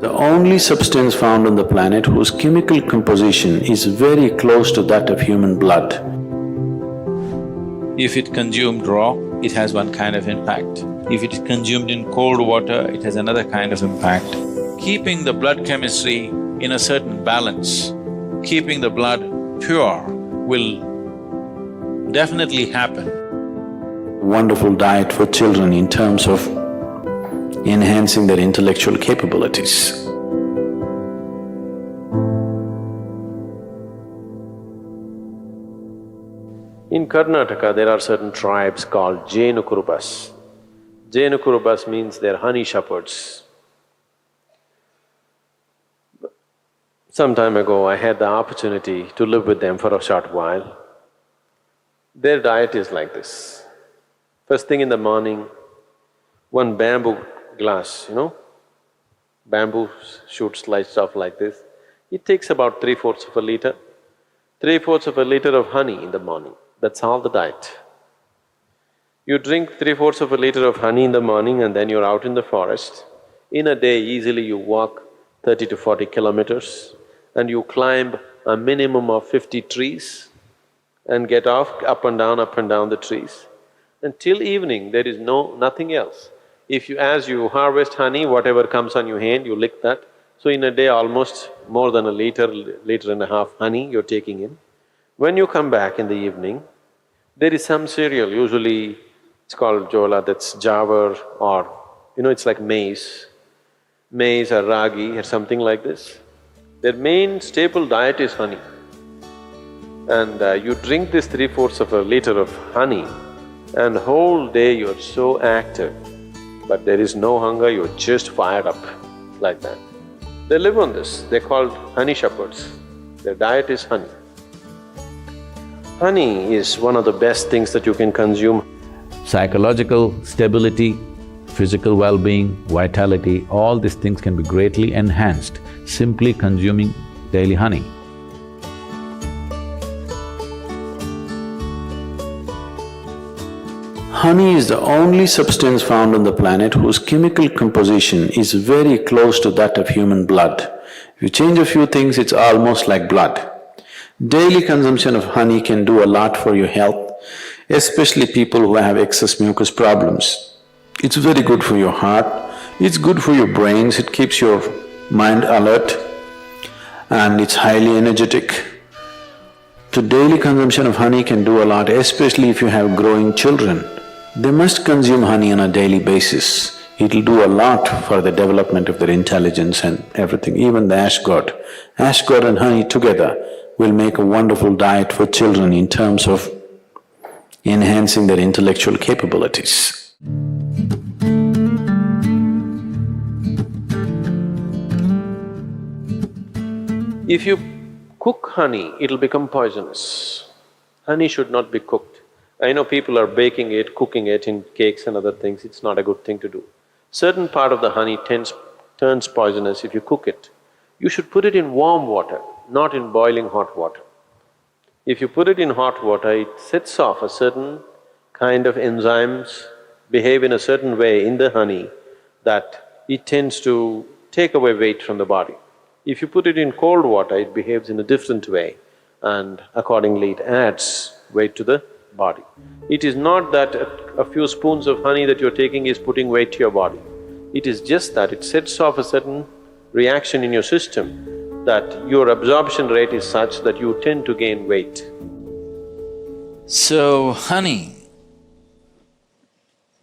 The only substance found on the planet whose chemical composition is very close to that of human blood. If it consumed raw, it has one kind of impact. If it is consumed in cold water, it has another kind of impact. Keeping the blood chemistry in a certain balance, keeping the blood pure will definitely happen. Wonderful diet for children in terms of enhancing their intellectual capabilities. In Karnataka, there are certain tribes called Jenukurubas. Jenukurubas means they're honey shepherds. Some time ago, I had the opportunity to live with them for a short while. Their diet is like this. First thing in the morning, one bamboo glass, bamboo shoot sliced off like this. It takes about 3/4 of a liter. 3/4 of a liter of honey in the morning, that's all the diet. You drink 3/4 of a liter of honey in the morning and then you're out in the forest. In a day, easily you walk 30 to 40 kilometers and you climb a minimum of 50 trees and get off up and down the trees. Until evening, there is nothing else. As you harvest honey, whatever comes on your hand, you lick that. So in a day, almost more than a liter and a half honey you're taking in. When you come back in the evening, there is some cereal, usually it's called jola, that's jawar or it's like maize or ragi or something like this. Their main staple diet is honey. And you drink this 3/4 of a liter of honey and whole day you're so active, but there is no hunger, you're just fired up like that. They live on this, they're called honey shepherds. Their diet is honey. Honey is one of the best things that you can consume. Psychological stability, physical well-being, vitality, all these things can be greatly enhanced simply consuming daily honey. Honey is the only substance found on the planet whose chemical composition is very close to that of human blood. If you change a few things, it's almost like blood. Daily consumption of honey can do a lot for your health, especially people who have excess mucus problems. It's very good for your heart, it's good for your brains, it keeps your mind alert and it's highly energetic. So daily consumption of honey can do a lot, especially if you have growing children. They must consume honey on a daily basis. It'll do a lot for the development of their intelligence and everything, even the ash god. Ash god and honey together will make a wonderful diet for children in terms of enhancing their intellectual capabilities. If you cook honey, it'll become poisonous. Honey should not be cooked. I know people are baking it, cooking it in cakes and other things, it's not a good thing to do. Certain part of the honey turns poisonous if you cook it. You should put it in warm water, not in boiling hot water. If you put it in hot water, it sets off a certain kind of enzymes, behave in a certain way in the honey that it tends to take away weight from the body. If you put it in cold water, it behaves in a different way and accordingly it adds weight to the body. It is not that a few spoons of honey that you're taking is putting weight to your body. It is just that it sets off a certain reaction in your system that your absorption rate is such that you tend to gain weight. So, honey,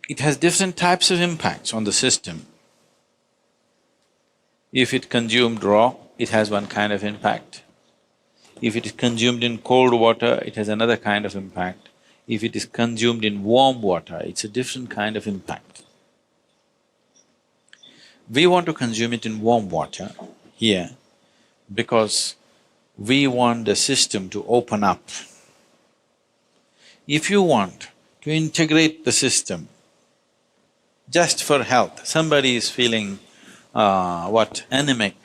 it has different types of impacts on the system. If it consumed raw, it has one kind of impact. If it is consumed in cold water, it has another kind of impact. If it is consumed in warm water, it's a different kind of impact. We want to consume it in warm water here because we want the system to open up. If you want to integrate the system just for health, somebody is feeling anemic.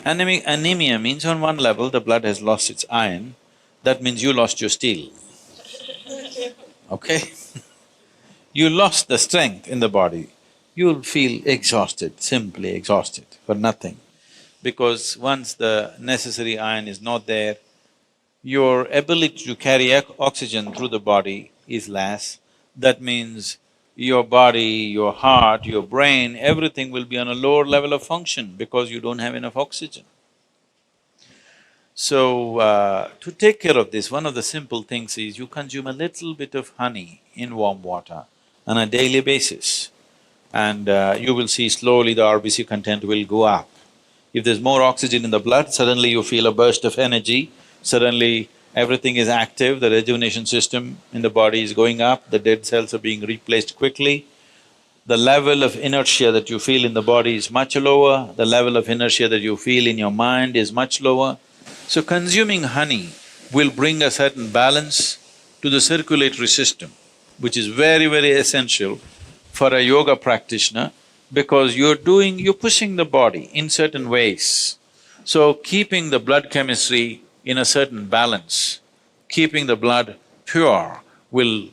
Anemia means on one level the blood has lost its iron, that means you lost your steel, okay? You lost the strength in the body. you'll feel exhausted, simply exhausted for nothing. Because once the necessary iron is not there, your ability to carry oxygen through the body is less. That means your body, your heart, your brain, everything will be on a lower level of function because you don't have enough oxygen. So, to take care of this, one of the simple things is you consume a little bit of honey in warm water on a daily basis, and you will see slowly the RBC content will go up. If there's more oxygen in the blood, suddenly you feel a burst of energy, suddenly everything is active, the rejuvenation system in the body is going up, the dead cells are being replaced quickly. The level of inertia that you feel in the body is much lower, the level of inertia that you feel in your mind is much lower. So consuming honey will bring a certain balance to the circulatory system, which is very, very essential for a yoga practitioner because you're pushing the body in certain ways. So keeping the blood chemistry in a certain balance, keeping the blood pure will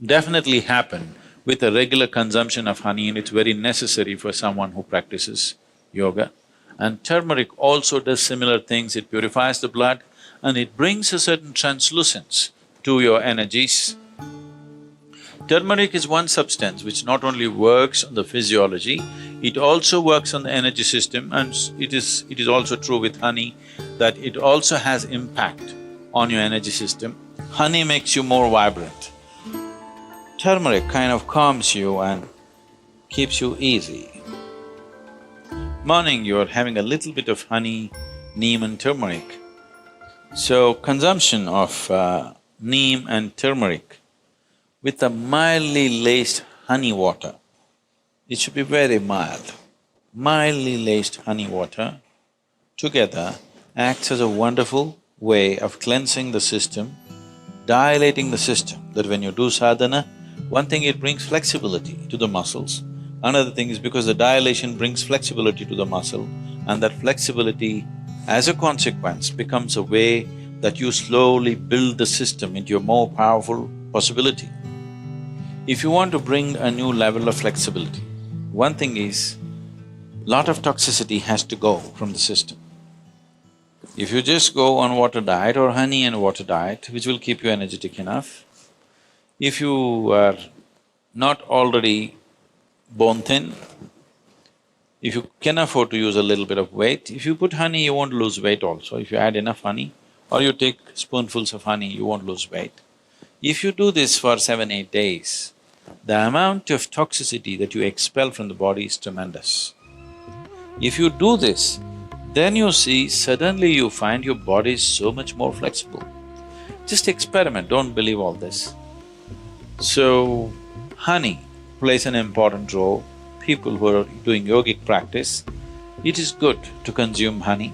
definitely happen with a regular consumption of honey, and it's very necessary for someone who practices yoga. And turmeric also does similar things, it purifies the blood and it brings a certain translucence to your energies. Turmeric is one substance which not only works on the physiology, it also works on the energy system, and it is also true with honey that it also has impact on your energy system. Honey makes you more vibrant. Turmeric kind of calms you and keeps you easy. Morning, you're having a little bit of honey, neem and turmeric. So, consumption of neem and turmeric with a mildly laced honey water, it should be very mild. Mildly laced honey water together acts as a wonderful way of cleansing the system, dilating the system, that when you do sadhana, one thing, it brings flexibility to the muscles. Another thing is because the dilation brings flexibility to the muscle, and that flexibility, as a consequence, becomes a way that you slowly build the system into a more powerful possibility. If you want to bring a new level of flexibility, one thing is, lot of toxicity has to go from the system. If you just go on water diet or honey and water diet, which will keep you energetic enough, if you are not already bone thin, if you can afford to use a little bit of weight, if you put honey, you won't lose weight also. If you add enough honey or you take spoonfuls of honey, you won't lose weight. If you do this for 7-8 days, the amount of toxicity that you expel from the body is tremendous. If you do this, then you see suddenly you find your body is so much more flexible. Just experiment, don't believe all this. So, honey plays an important role. People who are doing yogic practice, it is good to consume honey.